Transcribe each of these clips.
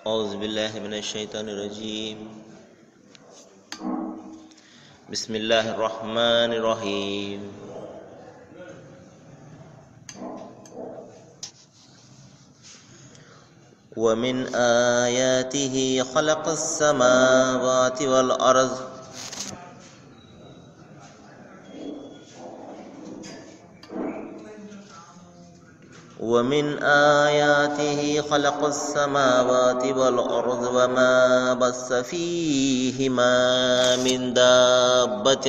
أعوذ بالله من الشيطان الرجيم. بسم الله الرحمن الرحيم. ومن آياته خلق السماوات والأرض وما بث فيهما من دابة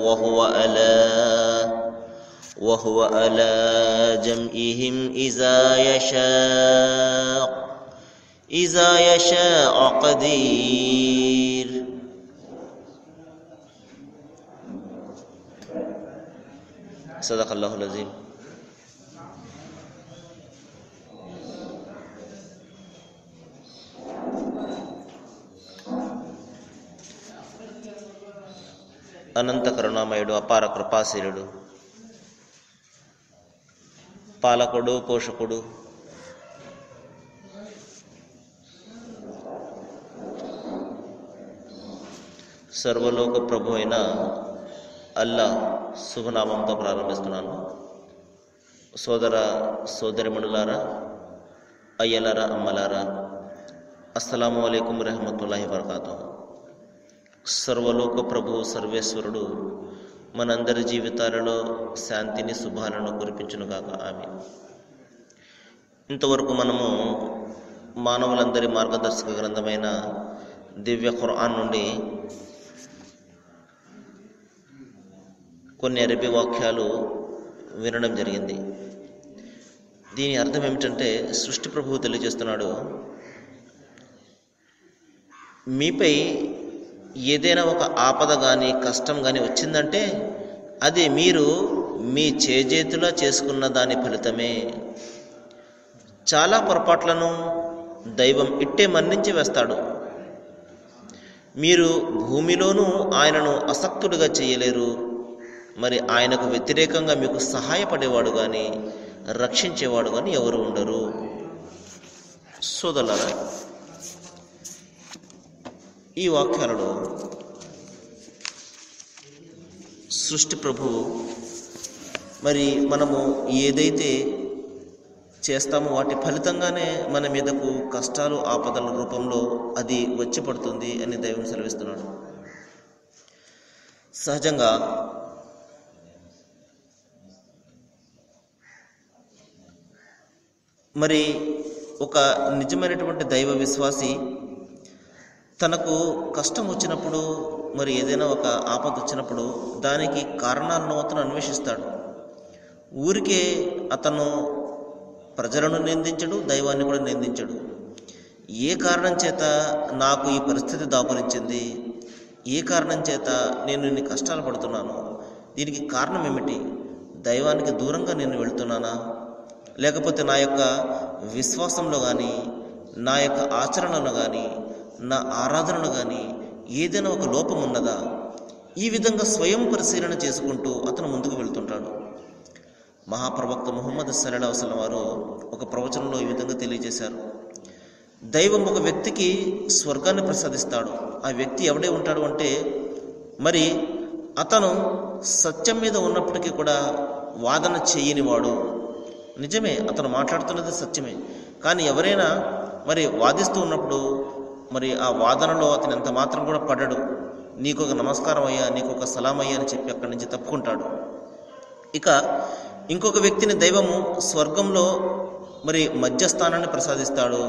وهو على جمعهم إذا يشاء قدير. صدق الله العظيم. అనంత కరుణామయుడు, అపార కృపాశీలుడు, పాలకుడు, పోషకుడు, సర్వలోక ప్రభు అయిన అల్లా శుభనామంతో ప్రారంభిస్తున్నాను. సోదర సోదరిమణులారా, అయ్యలారా, అమ్మలారా, అస్సలాము అలైకుం రహమతుల్లాహి వబరకాతుహు. సర్వలోక ప్రభు సర్వేశ్వరుడు మనందరి జీవితాలలో శాంతిని, శుభాలను కురిపించునుగాక. ఆమీన్. ఇంతవరకు మనము మానవులందరి మార్గదర్శక గ్రంథమైన దివ్య ఖురాన్ నుండి కొన్ని అరబీ వాక్యాలు వినడం జరిగింది. దీని అర్థం ఏమిటంటే, సృష్టి ప్రభువు తెలియజేస్తున్నాడు, మీపై ఏదైనా ఒక ఆపద కానీ కష్టం కానీ వచ్చిందంటే అది మీరు మీ చేజేతులా చేసుకున్న దాని ఫలితమే. చాలా పొరపాట్లను దైవం ఇట్టే మన్నించి వేస్తాడు. మీరు భూమిలోనూ ఆయనను అసక్తుడిగా చేయలేరు. మరి ఆయనకు వ్యతిరేకంగా మీకు సహాయపడేవాడు కానీ రక్షించేవాడు కానీ ఎవరు ఉండరు. సోదరులారా, ఈ వాక్యాలలో సృష్టి ప్రభు మరి మనము ఏదైతే చేస్తామో వాటి ఫలితంగానే మన మీదకు కష్టాలు, ఆపదల రూపంలో అది వచ్చి పడుతుంది అని దైవం సెలవిస్తున్నాడు. సహజంగా మరి ఒక నిజమైనటువంటి దైవ విశ్వాసి తనకు కష్టం వచ్చినప్పుడు, మరి ఏదైనా ఒక ఆపద వచ్చినప్పుడు దానికి కారణాలను అతను అన్వేషిస్తాడు. ఊరికే అతను ప్రజలను నిందించడు, దైవాన్ని కూడా నిందించడు. ఏ కారణం చేత నాకు ఈ పరిస్థితి దాపురించింది, ఏ కారణం చేత నేను ఇన్ని కష్టాలు పడుతున్నాను, దీనికి కారణం ఏమిటి? దైవానికి దూరంగా నేను వెళ్తున్నానా, లేకపోతే నా యొక్క విశ్వాసంలో కానీ, నా యొక్క ఆచరణలో కానీ, నా ఆరాధనలు కానీ ఏదైనా ఒక లోపం ఉన్నదా? ఈ విధంగా స్వయం పరిశీలన చేసుకుంటూ అతను ముందుకు వెళ్తుంటాడు. మహాప్రవక్త ముహమ్మద్ సల్లల్లాహు అలైహి వసల్లం వారు ఒక ప్రవచనంలో ఈ విధంగా తెలియజేశారు. దైవం ఒక వ్యక్తికి స్వర్గాన్ని ప్రసాదిస్తాడు. ఆ వ్యక్తి ఎవడే ఉంటాడు అంటే, మరి అతను సత్యం మీద ఉన్నప్పటికీ కూడా వాదన చేయనివాడు. నిజమే, అతను మాట్లాడుతున్నది సత్యమే. కానీ ఎవరైనా మరి వాదిస్తూ ఉన్నప్పుడు మరి ఆ వాదనలో అతను ఎంత మాత్రం కూడా పడడు. నీకు ఒక నమస్కారం అయ్యా, నీకు ఒక సలాం అయ్యా అని చెప్పి అక్కడి నుంచి తప్పుకుంటాడు. ఇక ఇంకొక వ్యక్తిని దైవము స్వర్గంలో మరి మధ్యస్థానాన్ని ప్రసాదిస్తాడు.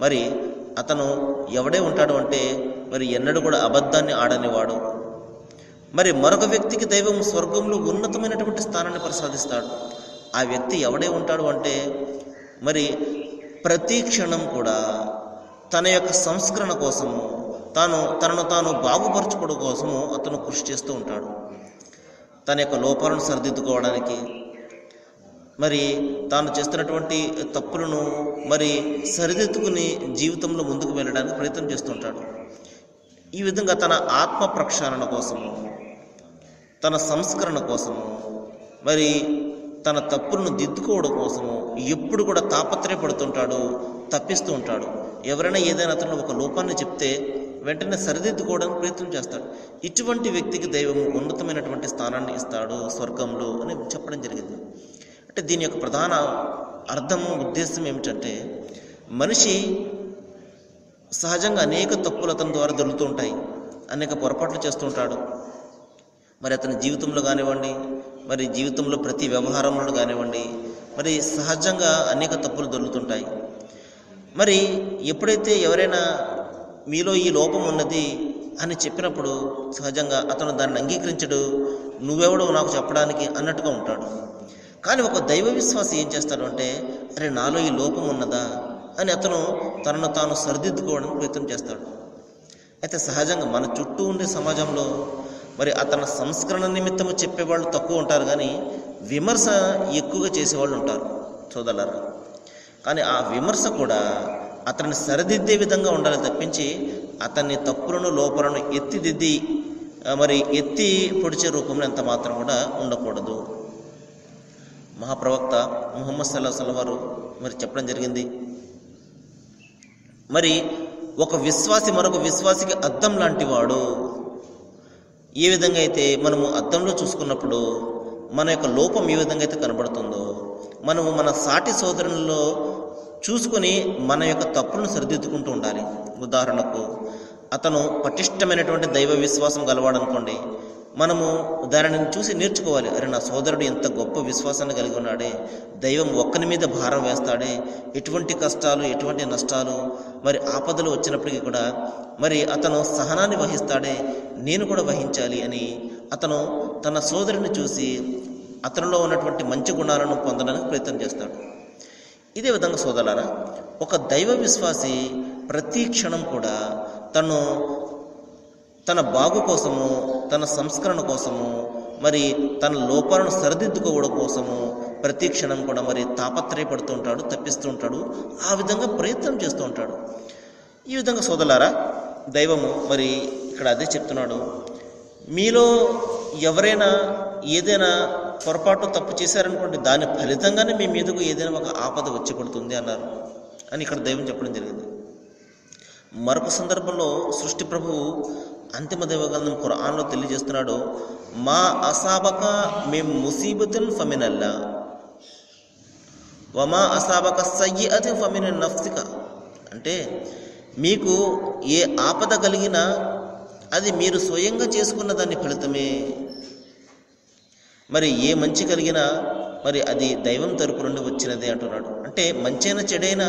మరి అతను ఎవడే ఉంటాడు అంటే, మరి ఎన్నడూ కూడా అబద్ధాన్ని ఆడనివాడు. మరి మరొక వ్యక్తికి దైవం స్వర్గంలో ఉన్నతమైనటువంటి స్థానాన్ని ప్రసాదిస్తాడు. ఆ వ్యక్తి ఎవడే ఉంటాడు అంటే, మరి ప్రతి క్షణం కూడా తన యొక్క సంస్కరణ కోసము, తనను తాను బాగుపరచుకోవడం కోసము అతను కృషి చేస్తూ ఉంటాడు. తన యొక్క లోపాలను సరిదిద్దుకోవడానికి, మరి తాను చేస్తున్నటువంటి తప్పులను మరి సరిదిద్దుకుని జీవితంలో ముందుకు వెళ్ళడానికి ప్రయత్నం చేస్తుంటాడు. ఈ విధంగా తన ఆత్మ ప్రక్షాళన కోసము, తన సంస్కరణ కోసము, మరి తన తప్పులను దిద్దుకోవడం కోసము ఎప్పుడు కూడా తాపత్రయపడుతుంటాడు, తప్పిస్తూ ఉంటాడు. ఎవరైనా ఏదైనా అతను ఒక లోపాన్ని చెప్తే వెంటనే సరిదిద్దుకోవడానికి ప్రయత్నం చేస్తాడు. ఇటువంటి వ్యక్తికి దైవం ఉన్నతమైనటువంటి స్థానాన్ని ఇస్తాడు స్వర్గంలో అని చెప్పడం జరిగింది. అంటే దీని యొక్క ప్రధాన అర్థం, ఉద్దేశం ఏమిటంటే, మనిషి సహజంగా అనేక తప్పులు అతని ద్వారా దొరుకుతూ ఉంటాయి, అనేక పొరపాట్లు చేస్తూ ఉంటాడు. మరి అతని జీవితంలో కానివ్వండి, మరి జీవితంలో ప్రతి వ్యవహారంలో కానివ్వండి, మరి సహజంగా అనేక తప్పులు దొరుకుతుంటాయి. మరి ఎప్పుడైతే ఎవరైనా మీలో ఈ లోపం ఉన్నది అని చెప్పినప్పుడు సహజంగా అతను దాన్ని అంగీకరించడు, నువ్వెవడో నాకు చెప్పడానికి అన్నట్టుగా ఉంటాడు. కానీ ఒక దైవ విశ్వాసి ఏం చేస్తాడు అంటే, అరే నాలో ఈ లోపం ఉన్నదా అని అతను తనను తాను సరిదిద్దుకోవడానికి ప్రయత్నం చేస్తాడు. అయితే సహజంగా మన చుట్టూ ఉండే సమాజంలో మరి అతని సంస్కరణ నిమిత్తము చెప్పేవాళ్ళు తక్కువ ఉంటారు, కానీ విమర్శ ఎక్కువగా చేసేవాళ్ళు ఉంటారు సోదరులారా. కానీ ఆ విమర్శ కూడా అతన్ని సరిదిద్దే విధంగా ఉండాలి తప్పించి అతన్ని తప్పులను లోపాలను ఎత్తిదిద్ది మరి ఎత్తి పొడిచే రూపంలో ఎంత మాత్రం కూడా ఉండకూడదు. మహాప్రవక్త ముహమ్మద్ సల్లల్లాహు అలైహి వసల్లం వారు మరి చెప్పడం జరిగింది, మరి ఒక విశ్వాసి మరొక విశ్వాసికి అద్దం లాంటి వాడు. ఏ విధంగా అయితే మనము అద్దంలో చూసుకున్నప్పుడు మన యొక్క లోపం ఏ విధంగా అయితే కనబడుతుందో, మనము మన సాటి సోదరులలో చూసుకొని మన యొక్క తప్పులను సరిదిద్దుకుంటూ ఉండాలి. ఉదాహరణకు అతను పటిష్టమైనటువంటి దైవ విశ్వాసం గలవాడనుకోండి, మనము దానిని చూసి నేర్చుకోవాలి. అరే నా సోదరుడు ఎంత గొప్ప విశ్వాసాన్ని కలిగి ఉన్నాడే, దైవం ఒక్కని మీద భారం వేస్తాడే, ఎటువంటి కష్టాలు ఎటువంటి నష్టాలు మరి ఆపదలు వచ్చినప్పటికీ కూడా మరి అతను సహనాన్ని వహిస్తాడే, నేను కూడా వహించాలి అని అతను తన సోదరుని చూసి అతనిలో ఉన్నటువంటి మంచి గుణాలను పొందడానికి ప్రయత్నం చేస్తాడు. ఇదే విధంగా సోదరులారా, ఒక దైవ విశ్వాసి ప్రతి క్షణం కూడా తన బాగు కోసము, తన సంస్కరణ కోసము, మరి తన లోపాలను సరిదిద్దుకోవడం కోసము ప్రతి క్షణం కూడా మరి తాపత్రయపడుతూ ఉంటాడు, తప్పిస్తూ ఉంటాడు, ఆ విధంగా ప్రయత్నం చేస్తూ ఉంటాడు. ఈ విధంగా సోదరులారా, దైవము మరి ఇక్కడ అదే చెప్తున్నాడు, మీలో ఎవరైనా ఏదైనా పొరపాటు తప్పు చేశారనుకోండి, దాని ఫలితంగానే మీ మీదకు ఏదైనా ఒక ఆపద వచ్చి పడుతుంది అన్నారు అని ఇక్కడ దైవం చెప్పడం జరిగింది. మరొక సందర్భంలో సృష్టి ప్రభువు అంతిమ దైవ గ్రంథం ఖురాన్లో తెలియజేస్తున్నాడు, మా అసాబక మిన్ ముసీబతిన్ ఫమినల్లా వమా అసాబక సయ్యిఅతిన్ ఫమిన్ నఫ్సిక. అంటే మీకు ఏ ఆపద కలిగినా అది మీరు స్వయంగా చేసుకున్న దాని ఫలితమే, మరి ఏ మంచి కలిగినా మరి అది దైవం తరపు నుండి వచ్చినదే అంటున్నాడు. అంటే మంచైనా చెడైనా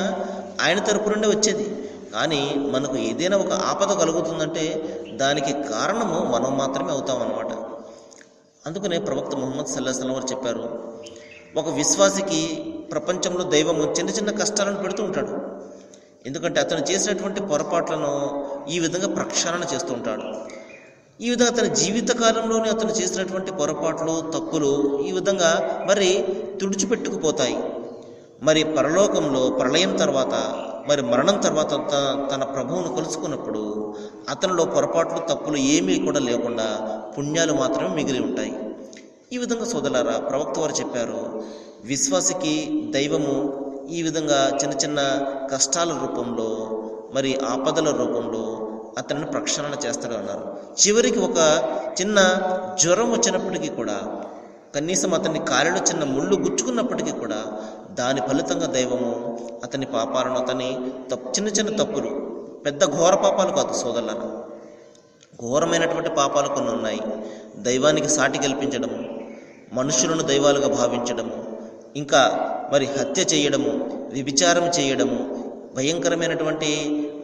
ఆయన తరపు నుండి వచ్చేది, కానీ మనకు ఏదైనా ఒక ఆపద కలుగుతుందంటే దానికి కారణము మనం మాత్రమే అవుతాం అన్నమాట. అందుకనే ప్రవక్త ముహమ్మద్ సల్లల్లాహు అలైహి వసల్లం వారు చెప్పారు, ఒక విశ్వాసికి ప్రపంచంలో దైవము చిన్న చిన్న కష్టాలను పెడుతూ ఉంటాడు. ఎందుకంటే అతను చేసినటువంటి పొరపాట్లను ఈ విధంగా ప్రక్షాళన చేస్తూ ఉంటాడు. ఈ విధంగా అతని జీవితకాలంలోనే అతను చేసినటువంటి పొరపాట్లు, తప్పులు ఈ విధంగా మరి తుడిచిపెట్టుకుపోతాయి. మరి పరలోకంలో ప్రళయం తర్వాత మరి మరణం తర్వాత తన ప్రభువును కలుసుకున్నప్పుడు అతనిలో పొరపాట్లు, తప్పులు ఏమీ కూడా లేకుండా పుణ్యాలు మాత్రమే మిగిలి ఉంటాయి. ఈ విధంగా సోదరులారా, ప్రవక్త వారు చెప్పారు, విశ్వాసికి దైవము ఈ విధంగా చిన్న చిన్న కష్టాల రూపంలో మరి ఆపదల రూపంలో అతనిని ప్రక్షాళన చేస్తాడు అన్నారు. చివరికి ఒక చిన్న జ్వరం వచ్చినప్పటికీ కూడా, కనీసం అతని కాలిలో చిన్న ముళ్ళు గుచ్చుకున్నప్పటికీ కూడా దాని ఫలితంగా దైవము అతని పాపాలను, అతని చిన్న చిన్న తప్పులు, పెద్ద ఘోర పాపాలు కాదు సోదరులను, ఘోరమైనటువంటి పాపాలు కొన్ని ఉన్నాయి. దైవానికి సాటి కల్పించడము, మనుషులను దైవాలుగా భావించడము, ఇంకా మరి హత్య చేయడము, వ్యభిచారం చేయడము, భయంకరమైనటువంటి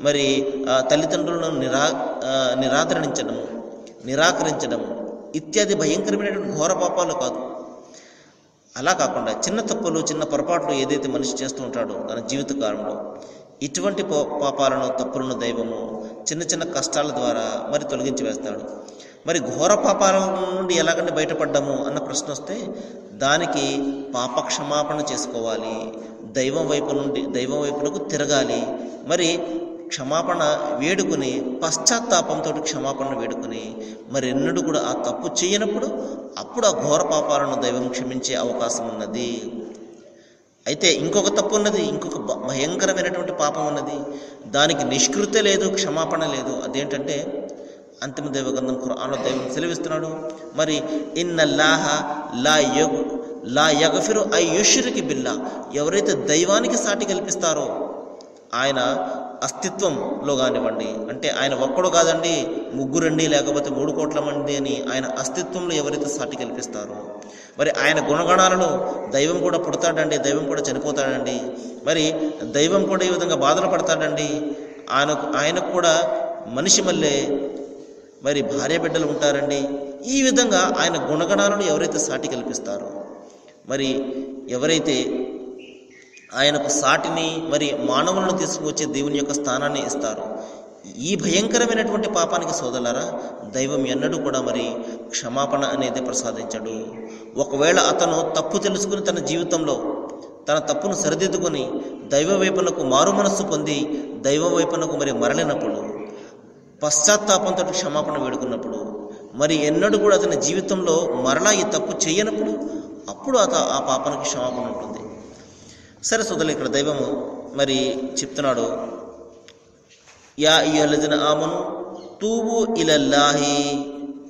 మరి తల్లిదండ్రులను నిరాకరించడము ఇత్యాది భయంకరమైనటువంటి ఘోర పాపాలు కాదు. అలా కాకుండా చిన్న తప్పులు, చిన్న పొరపాట్లు ఏదైతే మనిషి చేస్తూ ఉంటాడో తన జీవితకాలంలో, ఇటువంటి పాపాలను, తప్పులను దైవము చిన్న చిన్న కష్టాల ద్వారా మరి తొలగించి వేస్తాడు. మరి ఘోర పాపాల నుండి ఎలాగంటే బయటపడ్డాము అన్న ప్రశ్న వస్తే దానికి పాప క్షమాపణ చేసుకోవాలి, దైవం వైపునకు తిరగాలి, మరి క్షమాపణ వేడుకుని పశ్చాత్తాపంతో క్షమాపణ వేడుకుని మరి ఎన్నడూ కూడా ఆ తప్పు చేయనప్పుడు అప్పుడు ఆ ఘోర పాపాలను దైవం క్షమించే అవకాశం ఉన్నది. అయితే ఇంకొక తప్పు ఉన్నది, ఇంకొక భయంకరమైనటువంటి పాపం ఉన్నది. దానికి నిష్కృతే లేదు, క్షమాపణ లేదు. అదేంటంటే అంతిమ దైవగ్రంథం ఖురాన్లో దైవం సెలవిస్తున్నాడు, మరి ఇన్నల్లాహ లా యగఫిరు ఐ యుష్రికి బిల్లా, ఎవరైతే దైవానికి సాటి కల్పిస్తారో, ఆయన అస్తిత్వంలో కానివ్వండి, అంటే ఆయన ఒక్కడు కాదండి, ముగ్గురండి, లేకపోతే 3 కోట్ల మంది అని ఆయన అస్తిత్వంలో ఎవరైతే సాటి కల్పిస్తారో, మరి ఆయన గుణగణాలలో దైవం కూడా పుడతాడండి, దైవం కూడా చనిపోతాడండి, మరి దైవం కూడా ఈ విధంగా బాధలు పడతాడండి, ఆయనకు కూడా మనిషి మళ్ళీ మరి భార్య బిడ్డలు ఉంటారండి. ఈ విధంగా ఆయన గుణగణాలను ఎవరైతే సాటి కల్పిస్తారో, మరి ఎవరైతే ఆయనకు సాటిని మరి మానవులను తీసుకువచ్చే దేవుని యొక్క స్థానాన్ని ఇస్తారో, ఈ భయంకరమైనటువంటి పాపానికి సోదరులారా దైవం ఎన్నడూ కూడా మరి క్షమాపణ అనేది ప్రసాదించడు. ఒకవేళ అతను తప్పు తెలుసుకుని తన జీవితంలో తన తప్పును సరిదిద్దుకొని దైవ వైపునకు మారు మనస్సు పొంది దైవ వైపునకు మరి మరలినప్పుడు, పశ్చాత్తాపంతో క్షమాపణ వేడుకున్నప్పుడు, మరి ఎన్నడూ కూడా అతని జీవితంలో మరలా ఈ తప్పు చేయనప్పుడు, అప్పుడు ఆ పాపానికి క్షమాపణ ఉంటుంది. సరే సోదరులు, ఇక్కడ దైవము మరి చెప్తున్నాడు, యా అయ్యుహల్లజీన ఆమను తూబు ఇలల్లాహి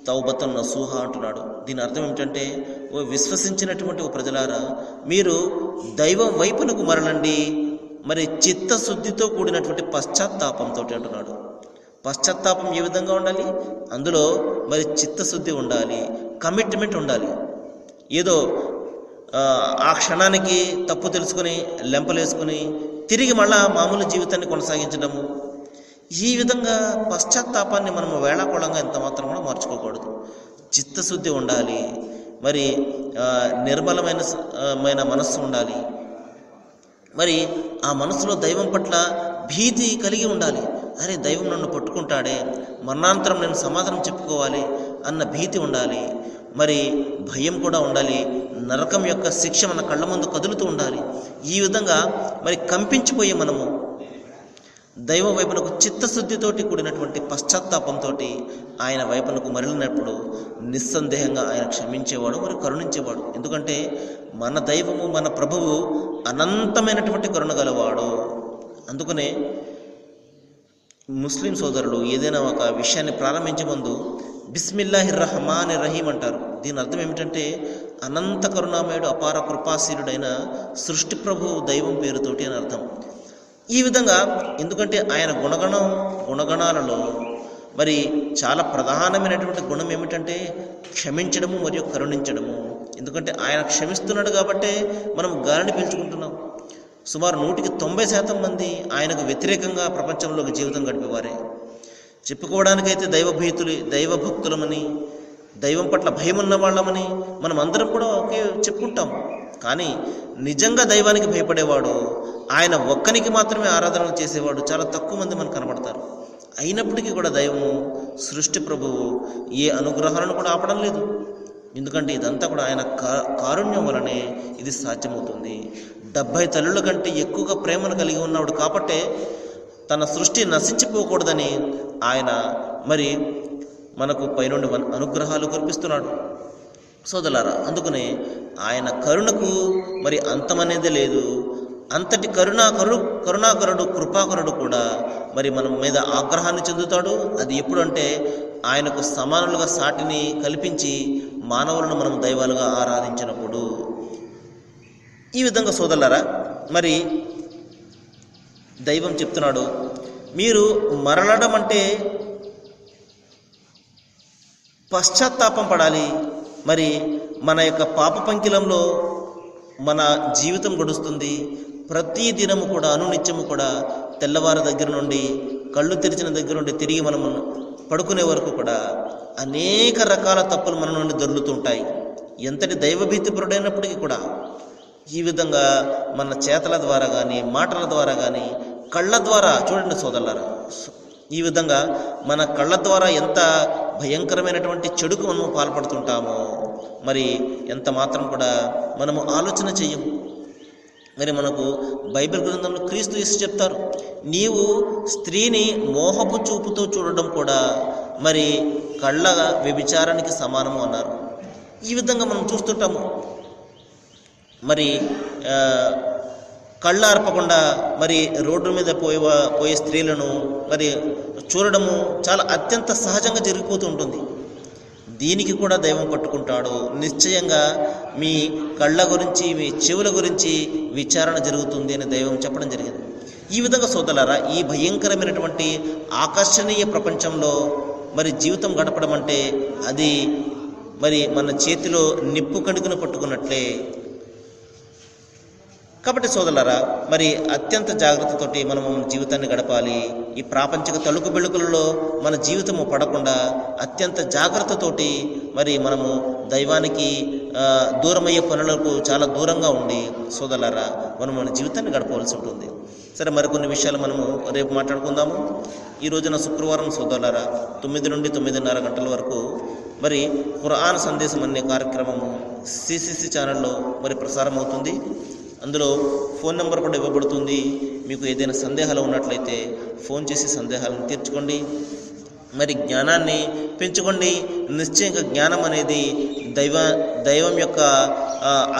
తౌబతన్ నసూహా అంటున్నాడు. దీని అర్థం ఏమిటంటే, ఓ విశ్వసించినటువంటి ఓ ప్రజలారా, మీరు దైవం వైపునకు మరలండి, మరి చిత్తశుద్ధితో కూడినటువంటి పశ్చాత్తాపంతో అంటున్నాడు. పశ్చాత్తాపం ఏ విధంగా ఉండాలి? అందులో మరి చిత్తశుద్ధి ఉండాలి, కమిట్మెంట్ ఉండాలి. ఏదో ఆ క్షణానికి తప్పు తెలుసుకొని లెంపలేసుకుని తిరిగి మళ్ళా మామూలు జీవితాన్ని కొనసాగించడము, ఈ విధంగా పశ్చాత్తాపాన్ని మనము వేళాకోళంగా ఎంత మాత్రం కూడా మార్చుకోకూడదు. చిత్తశుద్ధి ఉండాలి, మరి నిర్మలమైన మనస్సు ఉండాలి, మరి ఆ మనసులో దైవం పట్ల భీతి కలిగి ఉండాలి. అరే దైవం నన్ను పట్టుకుంటాడే, మరణాంతరం నేను సమాధానం చెప్పుకోవాలి అన్న భీతి ఉండాలి, మరి భయం కూడా ఉండాలి, నరకం యొక్క శిక్ష మన కళ్ళ ముందు కదులుతూ ఉండాలి. ఈ విధంగా మరి కంపించిపోయి మనము దైవ వైపునకు చిత్తశుద్ధితోటి కూడినటువంటి పశ్చాత్తాపంతో ఆయన వైపునకు మరలినప్పుడు నిస్సందేహంగా ఆయన క్షమించేవాడు, మరి కరుణించేవాడు. ఎందుకంటే మన దైవము, మన ప్రభువు అనంతమైనటువంటి కరుణ గలవాడు. అందుకనే ముస్లిం సోదరులు ఏదైనా ఒక విషయాన్ని ప్రారంభించే ముందు బిస్మిల్లాహిర్ రహమానిర్ రహీం అంటారు. దీని అర్థం ఏమిటంటే, అనంత కరుణామయుడు, అపార కృపాశీలుడైన సృష్టి ప్రభువు దైవం పేరుతోటి అని అర్థం. ఈ విధంగా ఎందుకంటే ఆయన గుణగణాలలో మరి చాలా ప్రధానమైనటువంటి గుణం ఏమిటంటే క్షమించడము మరియు కరుణించడము. ఎందుకంటే ఆయన క్షమిస్తున్నాడు కాబట్టే మనం గాలిని పీల్చుకుంటున్నాం. సుమారు 190% మంది ఆయనకు వ్యతిరేకంగా ప్రపంచంలోకి జీవితం గడిపేవారే. చెప్పుకోవడానికైతే దైవ భక్తులమని, దైవం పట్ల భయం ఉన్న వాళ్ళమని మనం అందరం కూడా ఒకే చెప్పుకుంటాం. కానీ నిజంగా దైవానికి భయపడేవాడు, ఆయన ఒక్కనికి మాత్రమే ఆరాధనలు చేసేవాడు చాలా తక్కువ మంది మనకు కనబడతారు. అయినప్పటికీ కూడా దైవము, సృష్టి ప్రభువు ఏ అనుగ్రహాలను కూడా ఆపడం లేదు. ఎందుకంటే ఇదంతా కూడా ఆయన కారుణ్యం వలనే ఇది సాధ్యమవుతుంది. 70 తల్లుల కంటే ఎక్కువగా ప్రేమను కలిగి ఉన్నాడు కాబట్టే తన సృష్టి నశించిపోకూడదని ఆయన మరి మనకు పైనుండి అనుగ్రహాలు కురిపిస్తున్నాడు సోదరులారా. అందుకనే ఆయన కరుణకు మరి అంతమనేది లేదు. అంతటి కరుణాకరుడు కృపాకరుడు కూడా మరి మన మీద ఆగ్రహాన్ని చెందుతాడు. అది ఎప్పుడంటే ఆయనకు సమానులుగా సాటిని కల్పించి మానవులను మనం దైవాలుగా ఆరాధించినప్పుడు. ఈ విధంగా సోదరులారా మరి దైవం చెప్తున్నాడు, మీరు మరలడం అంటే పశ్చాత్తాపం పడాలి. మరి మన యొక్క పాప పంకిలంలో మన జీవితం గడుస్తుంది. ప్రతి దినము కూడా అనునిత్యము కూడా తెల్లవారి దగ్గర నుండి కళ్ళు తెరిచిన దగ్గర నుండి తిరిగి మనం పడుకునే వరకు కూడా అనేక రకాల తప్పులు మన నుండి దొర్లుతుంటాయి. ఎంతటి దైవభీతిపరుడైనప్పటికీ కూడా ఈ విధంగా మన చేతల ద్వారా కానీ, మాటల ద్వారా కానీ, కళ్ళ ద్వారా చూడండి సోదరులారా, ఈ విధంగా మన కళ్ళ ద్వారా ఎంత భయంకరమైనటువంటి చెడుకు మనము పాల్పడుతుంటామో మరి ఎంత మాత్రం కూడా మనము ఆలోచన చెయ్యము. మరి మనకు బైబిల్ గ్రంథంలో క్రీస్తు యేసు చెప్తారు, నీవు స్త్రీని మోహపు చూపుతో చూడడం కూడా మరి కళ్ళ వ్యభిచారానికి సమానము అన్నారు. ఈ విధంగా మనం చూస్తుంటాము. మరి కళ్ళు ఆర్పకుండా మరి రోడ్డు మీద పోయే స్త్రీలను మరి చూడడము చాలా అత్యంత సహజంగా జరిగిపోతూ ఉంటుంది. దీనికి కూడా దైవం పట్టుకుంటాడు. నిశ్చయంగా మీ కళ్ళ గురించి, మీ చెవుల గురించి విచారణ జరుగుతుంది అని దైవం చెప్పడం జరిగింది. ఈ విధంగా సోదరులారా, ఈ భయంకరమైనటువంటి ఆకర్షణీయ ప్రపంచంలో మరి జీవితం గడపడం అంటే అది మరి మన చేతిలో నిప్పు కణికను పట్టుకున్నట్లే. కాబట్టి సోదరులారా, మరి అత్యంత జాగ్రత్తతోటి మనము జీవితాన్ని గడపాలి. ఈ ప్రాపంచిక తలుకు బెళుకులలో మన జీవితము పడకుండా అత్యంత జాగ్రత్తతోటి మరి మనము దైవానికి దూరమయ్యే పనులకు చాలా దూరంగా ఉండి సోదరులారా మనం మన జీవితాన్ని గడపవలసి ఉంటుంది. సరే, మరికొన్ని విషయాలు మనము రేపు మాట్లాడుకుందాము. ఈ రోజున శుక్రవారం సోదరులారా 9 నుండి 9:30 గంటల వరకు మరి ఖురాన్ సందేశం అనే కార్యక్రమము సిసిసి ఛానల్లో మరి ప్రసారం అవుతుంది. అందులో ఫోన్ నెంబర్ కూడా ఇవ్వబడుతుంది. మీకు ఏదైనా సందేహాలు ఉన్నట్లయితే ఫోన్ చేసి సందేహాలను తీర్చుకోండి. మరి జ్ఞానాన్ని పెంచుకోండి. నిశ్చయంగా జ్ఞానం అనేది దైవం యొక్క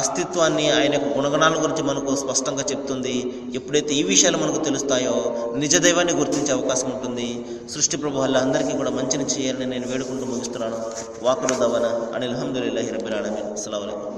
అస్తిత్వాన్ని, ఆయన యొక్క గుణగణాల గురించి మనకు స్పష్టంగా చెప్తుంది. ఎప్పుడైతే ఈ విషయాలు మనకు తెలుస్తాయో నిజ దైవాన్ని గుర్తించే అవకాశం ఉంటుంది. సృష్టి ప్రభు వల్ల అందరికీ కూడా మంచిని చేయాలని నేను వేడుకుంటూ ముగిస్తున్నాను. వాకులు దవన అనిల్ హమ్దులిల్లాహి రబ్బిల్ ఆలమీన్. అస్సలాము అలైకుం.